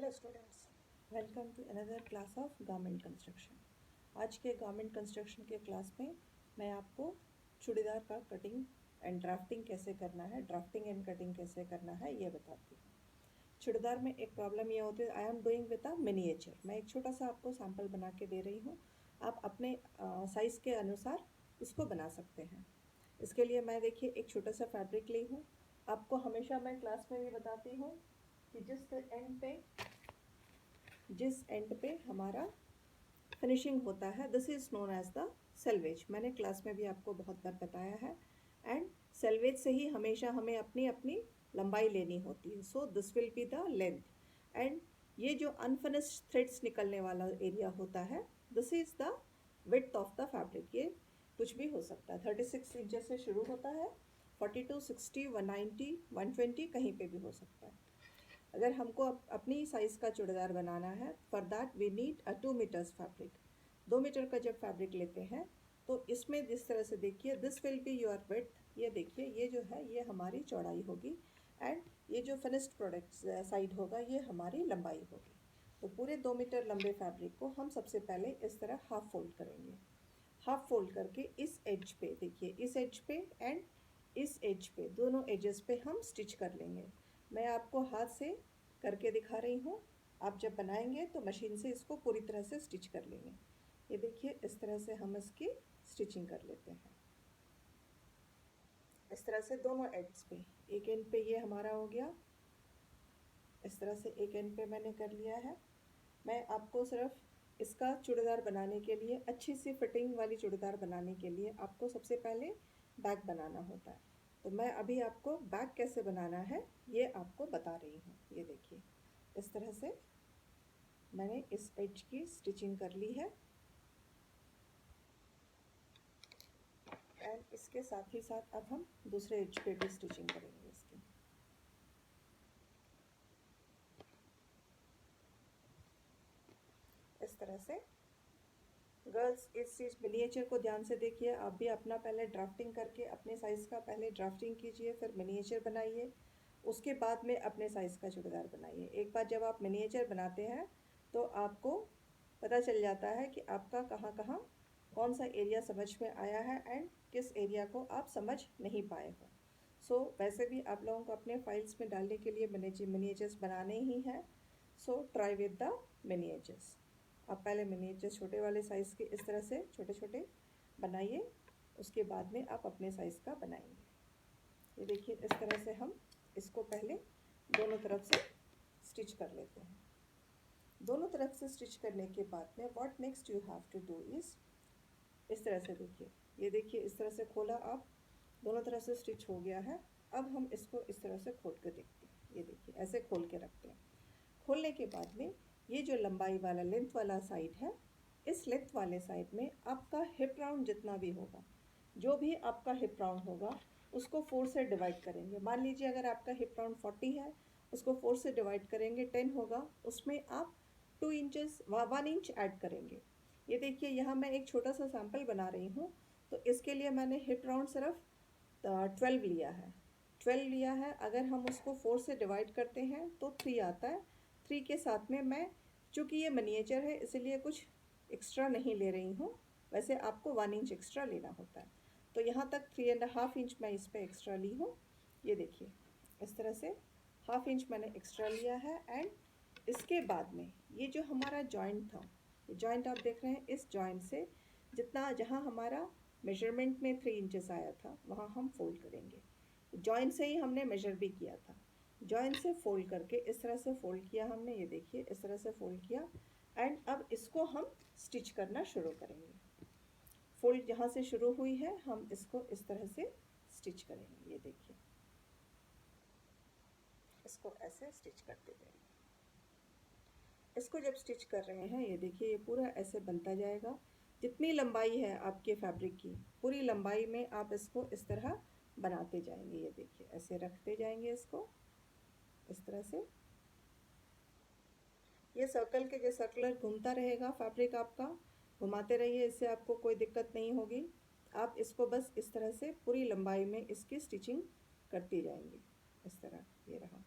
Hello students, welcome to another class of garment construction. आज के garment construction के class में मैं आपको चूड़ीदार का कटिंग एंड ड्राफ्टिंग कैसे करना है, ड्राफ्टिंग एंड कटिंग कैसे करना है ये बताती हूँ। चूड़ीदार में एक प्रॉब्लम ये होती है, I am doing with a miniature. मैं एक छोटा सा आपको सैम्पल बना के दे रही हूँ, आप अपने साइज़ के अनुसार इसको बना सकते हैं। इसके लिए मैं देखिए एक छोटा सा फैब्रिक ली हूँ। आपको हमेशा मैं क्लास में भी बताती हूँ कि जिस एंड पे हमारा फिनिशिंग होता है, this is known as the selvage. मैंने क्लास में भी आपको बहुत बार बताया है। एंड सेल्वेज से ही हमेशा हमें अपनी अपनी लंबाई लेनी होती है। So this will be the length. And ये जो अनफिनिश्ड थ्रेड्स निकलने वाला एरिया होता है, this is the width of the fabric. ये कुछ भी हो सकता है, 36 इंचेस से शुरू होता है, 42, 60, 190, 120 कहीं पे भी हो सकता है। अगर हमको अपनी साइज़ का चूड़ीदार बनाना है, for that we need a 2 metres fabric. 2 metre का जब फैब्रिक लेते हैं तो इसमें जिस तरह से देखिए, this will be your width. ये देखिए, ये जो है ये हमारी चौड़ाई होगी एंड ये जो फिनिश्ड प्रोडक्ट साइड होगा ये हमारी लंबाई होगी। तो पूरे 2 मीटर लंबे फैब्रिक को हम सबसे पहले इस तरह हाफ फोल्ड करेंगे। हाफ फोल्ड करके इस एज पे देखिए, इस एज पे एंड इस एज पे, दोनों एजेस पे हम स्टिच कर लेंगे। मैं आपको हाथ से करके दिखा रही हूँ, आप जब बनाएंगे तो मशीन से इसको पूरी तरह से स्टिच कर लेंगे। ये देखिए, इस तरह से हम इसकी स्टिचिंग कर लेते हैं। इस तरह से दोनों एंड्स पे, एक एंड पे ये हमारा हो गया, इस तरह से एक एंड पे मैंने कर लिया है। मैं आपको सिर्फ इसका चूड़ीदार बनाने के लिए, अच्छी सी फिटिंग वाली चूड़ीदार बनाने के लिए आपको सबसे पहले बैक बनाना होता है। तो मैं अभी आपको बैक कैसे बनाना है ये आपको बता रही हूँ। ये देखिए, इस तरह से मैंने इस एज की स्टिचिंग कर ली है एंड इसके साथ ही साथ अब हम दूसरे एज पे भी स्टिचिंग करेंगे इसकी। इस तरह से गर्ल्स इस चीज़ मिनिएचर को ध्यान से देखिए, आप भी अपना पहले ड्राफ्टिंग करके अपने साइज़ का पहले ड्राफ्टिंग कीजिए, फिर मिनिएचर बनाइए, उसके बाद में अपने साइज़ का चूड़ीदार बनाइए। एक बार जब आप मिनिएचर बनाते हैं तो आपको पता चल जाता है कि आपका कहाँ कहाँ कौन सा एरिया समझ में आया है एंड किस एरिया को आप समझ नहीं पाए हो। सो वैसे भी आप लोगों को अपने फाइल्स में डालने के लिए मिनिएचर्स बनाने ही हैं। So try with the miniatures. आप पहले मिनिएचर छोटे वाले साइज़ के इस तरह से छोटे छोटे बनाइए, उसके बाद में आप अपने साइज़ का बनाएंगे। ये देखिए, इस तरह से हम इसको पहले दोनों तरफ से स्टिच कर लेते हैं। दोनों तरफ से स्टिच करने के बाद में what next you have to do is, इस तरह से देखिए, ये देखिए इस तरह से खोला, आप दोनों तरफ से स्टिच हो गया है। अब हम इसको इस तरह से खोल कर देखते हैं। ये देखिए, ऐसे खोल के रखते हैं। खोलने के बाद में ये जो लंबाई वाला लेंथ वाला साइड है, इस लेंथ वाले साइड में आपका हिप राउंड जितना भी होगा, जो भी आपका हिप राउंड होगा उसको 4 से डिवाइड करेंगे। मान लीजिए अगर आपका हिप राउंड 40 है, उसको 4 से डिवाइड करेंगे, 10 होगा, उसमें आप 2 इंचेस 1 इंच ऐड करेंगे। ये देखिए, यहाँ मैं एक छोटा सा सैम्पल बना रही हूँ, तो इसके लिए मैंने हिप राउंड सिर्फ 12 लिया है। 12 लिया है, अगर हम उसको 4 से डिवाइड करते हैं तो 3 आता है। 3 के साथ में मैं, चूँकि ये मिनिएचर है इसलिए कुछ एक्स्ट्रा नहीं ले रही हूँ, वैसे आपको 1 इंच एक्स्ट्रा लेना होता है। तो यहाँ तक 3.5 इंच मैं इस पर एक्स्ट्रा ली हूँ। ये देखिए, इस तरह से हाफ इंच मैंने एक्स्ट्रा लिया है। एंड इसके बाद में ये जो हमारा जॉइंट था, ये जॉइंट आप देख रहे हैं, इस जॉइंट से जितना, जहाँ हमारा मेजरमेंट में 3 इंचेस आया था वहाँ हम फोल्ड करेंगे। जॉइंट से ही हमने मेजर भी किया था, जॉइंट से फोल्ड करके इस तरह से फोल्ड किया हमने। ये देखिए, इस तरह से फोल्ड किया एंड अब इसको हम स्टिच करना शुरू करेंगे। फोल्ड जहाँ से शुरू हुई है हम इसको इस तरह से स्टिच करेंगे। ये देखिए, इसको ऐसे स्टिच करते जाएंगे। इसको जब स्टिच कर रहे हैं, ये देखिए, ये पूरा ऐसे बनता जाएगा। जितनी लंबाई है आपके फैब्रिक की, पूरी लंबाई में आप इसको इस तरह बनाते जाएंगे। ये देखिए, ऐसे रखते जाएंगे इसको इस तरह से। ये सर्कल के, जो सर्कुलर घूमता रहेगा फैब्रिक आपका, घुमाते रहिए, इससे आपको कोई दिक्कत नहीं होगी। आप इसको बस इस तरह से पूरी लंबाई में इसकी स्टिचिंग करती जाएंगे। इस तरह ये रहा।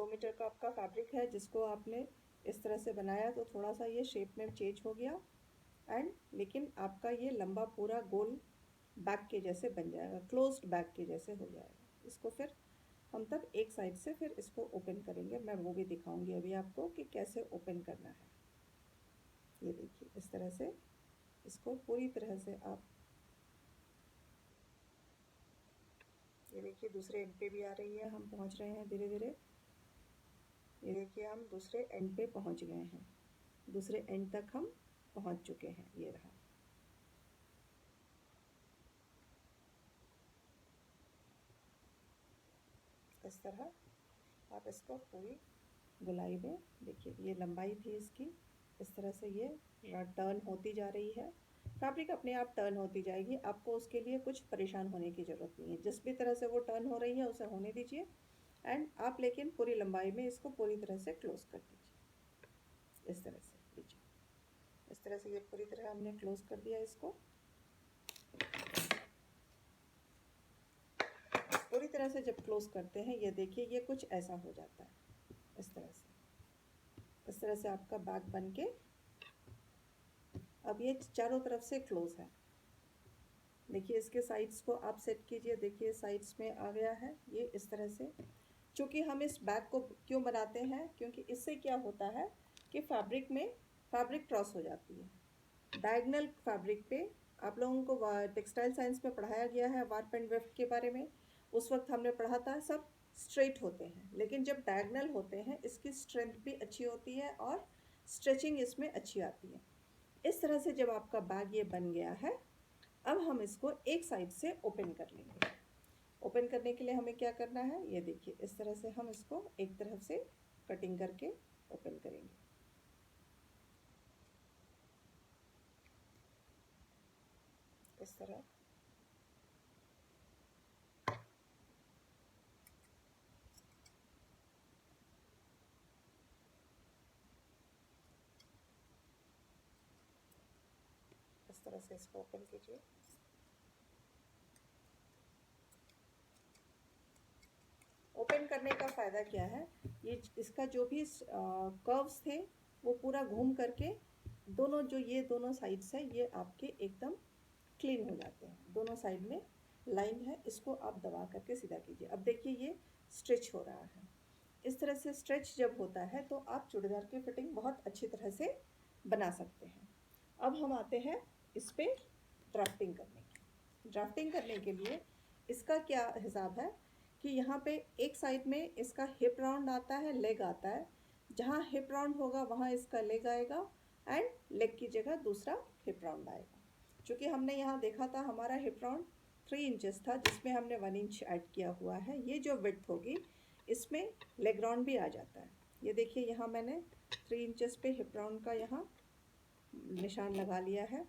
2 मीटर का आपका फैब्रिक है जिसको आपने इस तरह से बनाया तो थोड़ा सा ये शेप में चेंज हो गया एंड लेकिन आपका ये लंबा पूरा गोल बैग के जैसे बन जाएगा, क्लोज्ड बैग के जैसे हो जाएगा। इसको फिर हम तब एक साइड से फिर इसको ओपन करेंगे, मैं वो भी दिखाऊंगी अभी आपको कि कैसे ओपन करना है। ये देखिए इस तरह से इसको पूरी तरह से आप, ये देखिए दूसरे एंड पे भी आ रही है, हम पहुंच रहे हैं धीरे धीरे। ये देखिए हम दूसरे एंड पे पहुंच गए हैं, दूसरे एंड तक हम पहुंच चुके हैं। ये रहा, इस तरह आप इसको पूरी गुलाई में देखिए, ये लंबाई थी इसकी, इस तरह से ये टर्न होती जा रही है। फैब्रिक अपने आप टर्न होती जाएगी, आपको उसके लिए कुछ परेशान होने की ज़रूरत नहीं है। जिस भी तरह से वो टर्न हो रही है उसे होने दीजिए एंड आप लेकिन पूरी लंबाई में इसको पूरी तरह से क्लोज कर दीजिए। इस तरह से लीजिए, इस तरह से ये पूरी तरह हमने क्लोज कर दिया इसको। पूरी तरह से जब क्लोज करते हैं ये देखिए ये कुछ ऐसा हो जाता है, इस तरह से। इस तरह से आपका बैग बन के अब ये चारों तरफ से क्लोज है। देखिए इसके साइड्स को आप सेट कीजिए, देखिए साइड्स में आ गया है ये इस तरह से। क्योंकि हम इस बैग को क्यों बनाते हैं, क्योंकि इससे क्या होता है कि फैब्रिक में फैब्रिक क्रॉस हो जाती है। डायगनल फैब्रिक पे आप लोगों को टेक्सटाइल साइंस में पढ़ाया गया है वार्प एंड वेफ्ट के बारे में, उस वक्त हमने पढ़ा था सब स्ट्रेट होते हैं, लेकिन जब डायगनल होते हैं इसकी स्ट्रेंथ भी अच्छी होती है और स्ट्रेचिंग इसमें अच्छी आती है। इस तरह से जब आपका बैग ये बन गया है, अब हम इसको एक साइड से ओपन कर लेंगे। ओपन करने के लिए हमें क्या करना है, ये देखिए इस तरह से हम इसको एक तरफ से कटिंग करके ओपन करेंगे। इस तरह इस तरह से इसको ओपन कीजिए। ओपन करने का फ़ायदा क्या है, ये इसका जो भी कर्व्स थे वो पूरा घूम करके दोनों जो ये दोनों साइड्स है ये आपके एकदम क्लीन हो जाते हैं। दोनों साइड में लाइन है, इसको आप दबा करके सीधा कीजिए। अब देखिए ये स्ट्रेच हो रहा है। इस तरह से स्ट्रेच जब होता है तो आप चूड़ीदार की फिटिंग बहुत अच्छी तरह से बना सकते हैं। अब हम आते हैं इस पर ड्राफ्टिंग करने की। ड्राफ्टिंग करने के लिए इसका क्या हिसाब है कि यहाँ पे एक साइड में इसका हिप राउंड आता है, लेग आता है। जहाँ हिप राउंड होगा वहाँ इसका लेग आएगा एंड लेग की जगह दूसरा हिप राउंड आएगा। चूँकि हमने यहाँ देखा था हमारा हिप राउंड 3 इंचेस था जिसमें हमने 1 इंच ऐड किया हुआ है। ये जो विड्थ होगी इसमें लेग राउंड भी आ जाता है। ये देखिए यहाँ मैंने 3 इंचेस पे हिप राउंड का यहाँ निशान लगा लिया है।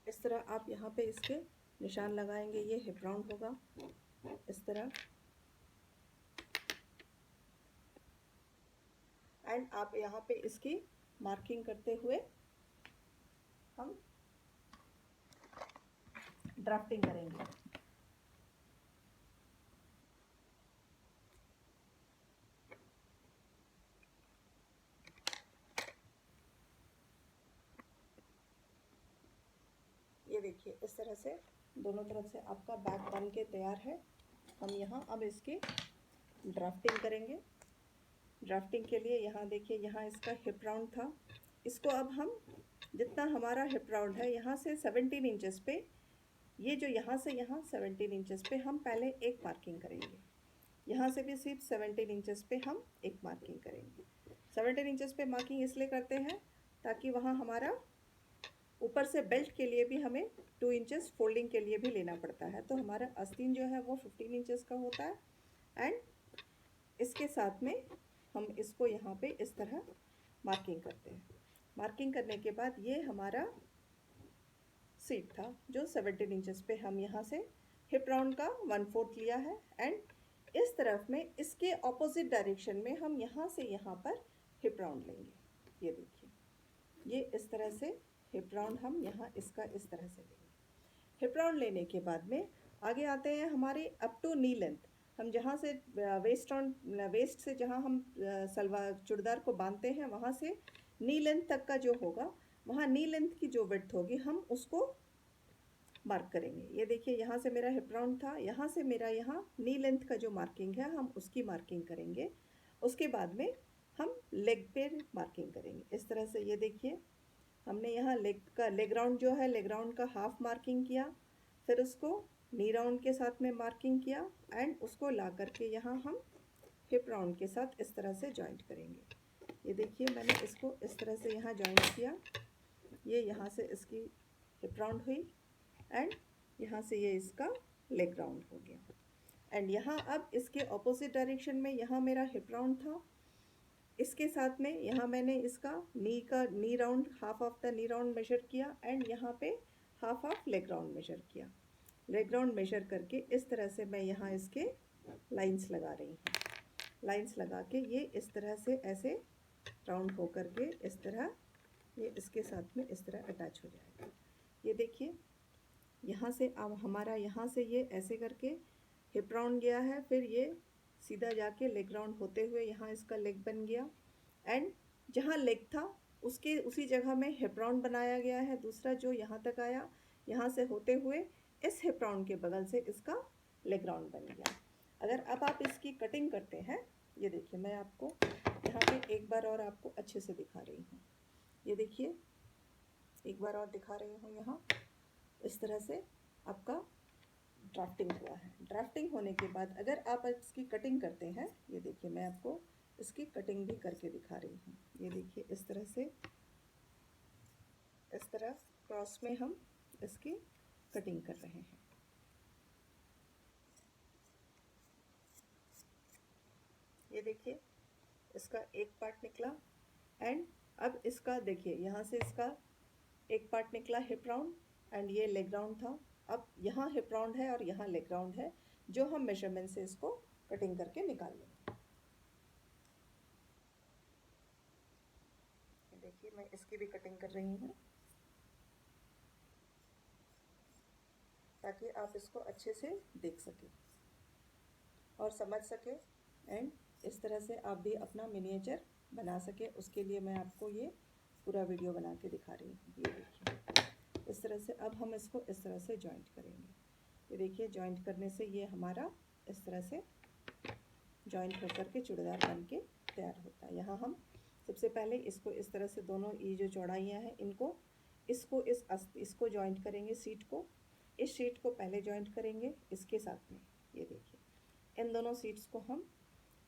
इस तरह आप यहाँ पे इसके निशान लगाएंगे, ये हिप राउंड होगा इस तरह। एंड आप यहाँ पे इसकी मार्किंग करते हुए हम ड्राफ्टिंग करेंगे। ये देखिए इस तरह से दोनों तरफ से आपका बैग बन के तैयार है। हम यहाँ अब इसकी ड्राफ्टिंग करेंगे। ड्राफ्टिंग के लिए यहाँ देखिए यहाँ इसका हिप राउंड था, इसको अब हम जितना हमारा हिप राउंड है यहाँ से 17 इंचेस पे, ये जो यहाँ से यहाँ 17 इंचेस पे हम पहले एक मार्किंग करेंगे। यहाँ से भी सिर्फ 17 इंचेस पे हम एक मार्किंग करेंगे। 17 इंचेस पे मार्किंग इसलिए करते हैं ताकि वहाँ हमारा ऊपर से बेल्ट के लिए भी हमें 2 इंचेस फोल्डिंग के लिए भी लेना पड़ता है, तो हमारा आस्तीन जो है वो 15 इंचेस का होता है। एंड इसके साथ में हम इसको यहाँ पे इस तरह मार्किंग करते हैं। मार्किंग करने के बाद ये हमारा सीट था जो 17 इंचेस पे हम यहाँ से हिप राउंड का 1/4 लिया है एंड इस तरफ में इसके ऑपोजिट डायरेक्शन में हम यहाँ से यहाँ पर हिप राउंड लेंगे। ये देखिए, ये इस तरह से हिप राउंड हम यहाँ इसका इस तरह से लेंगे। हिप राउंड लेने के बाद में आगे आते हैं हमारे अप टू नी लेंथ। हम जहाँ से वेस्ट से जहाँ हम सलवार चूड़दार को बांधते हैं वहाँ से नी लेंथ तक का जो होगा, वहाँ नी लेंथ की जो विड्थ होगी हम उसको मार्क करेंगे। ये देखिए, यहाँ से मेरा हिप राउंड था, यहाँ से मेरा यहाँ नी लेंथ का जो मार्किंग है हम उसकी मार्किंग करेंगे। उसके बाद में हम लेग पे मार्किंग करेंगे इस तरह से। ये देखिए, हमने यहाँ लेग राउंड जो है, लेग राउंड का हाफ मार्किंग किया, फिर उसको नी राउंड के साथ में मार्किंग किया एंड उसको ला करके यहाँ हम हिप राउंड के साथ इस तरह से जॉइंट करेंगे। ये देखिए, मैंने इसको इस तरह से यहाँ जॉइंट किया। ये यहाँ से इसकी हिप राउंड हुई एंड यहाँ से ये इसका लेग राउंड हो गया। एंड यहाँ अब इसके ऑपोजिट डायरेक्शन में यहाँ मेरा हिप राउंड था, इसके साथ में यहाँ मैंने इसका knee round, half of the knee round measure किया एंड यहाँ पे half of leg round measure किया। लेग राउंड मेजर करके इस तरह से मैं यहाँ इसके लाइंस लगा रही हूँ। लाइंस लगा के ये इस तरह से ऐसे राउंड हो करके इस तरह ये इसके साथ में इस तरह अटैच हो जाएगा। ये देखिए, यहाँ से अब हमारा यहाँ से ये ऐसे करके हिप राउंड गया है, फिर ये सीधा जाके लेग राउंड होते हुए यहाँ इसका लेग बन गया एंड जहाँ लेग था उसके उसी जगह में हिप राउंड बनाया गया है दूसरा, जो यहाँ तक आया, यहाँ से होते हुए इस हिप राउंड के बगल से इसका लेग राउंड बन गया। अगर अब आप इसकी कटिंग करते हैं, ये देखिए, मैं आपको यहाँ पे एक बार और आपको अच्छे से दिखा रही हूँ। ये देखिए, एक बार और दिखा रही हूँ। यहाँ इस तरह से आपका ड्राफ्टिंग हुआ है। ड्राफ्टिंग होने के बाद अगर आप इसकी कटिंग करते हैं, ये देखिए, मैं आपको इसकी कटिंग भी करके दिखा रही हूँ। ये देखिए, इस तरह से इस तरह क्रॉस में हम इसकी कटिंग कर रहे हैं। ये देखिए, इसका एक पार्ट निकला एंड अब इसका देखिए, यहाँ से इसका एक पार्ट निकला हिप राउंड एंड ये लेग राउंड था। अब यहाँ हिप राउंड है और यहाँ लेग राउंड है, जो हम मेजरमेंट से इसको कटिंग करके निकाल लेंगे। देखिए, मैं इसकी भी कटिंग कर रही हूँ ताकि आप इसको अच्छे से देख सकें और समझ सकें एंड इस तरह से आप भी अपना मिनिएचर बना सकें। उसके लिए मैं आपको ये पूरा वीडियो बना के दिखा रही हूँ। ये देखिए, इस तरह से अब हम इसको इस तरह से जॉइंट करेंगे। ये देखिए, जॉइंट करने से ये हमारा इस तरह से जॉइंट होकर के चूड़ीदार बन के तैयार होता है। यहाँ हम सबसे पहले इसको इस तरह से दोनों ये जो चौड़ाइयाँ हैं इनको इसको जॉइंट करेंगे। सीट को, इस शीट को पहले जॉइंट करेंगे इसके साथ में। ये देखिए, इन दोनों सीट्स को हम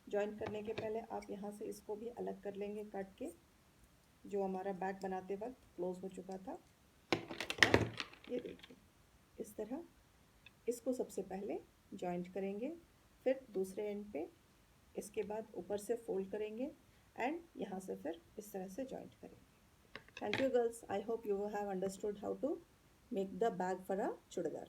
जॉइंट करने के पहले आप यहाँ से इसको भी अलग कर लेंगे काट के, जो हमारा बैक बनाते वक्त क्लोज हो चुका था। ये देखिए, इस तरह इसको सबसे पहले जॉइंट करेंगे, फिर दूसरे एंड पे इसके बाद ऊपर से फोल्ड करेंगे एंड यहाँ से फिर इस तरह से जॉइंट करेंगे। Thank you girls. I hope you have understood how to make the bag for a chudidar.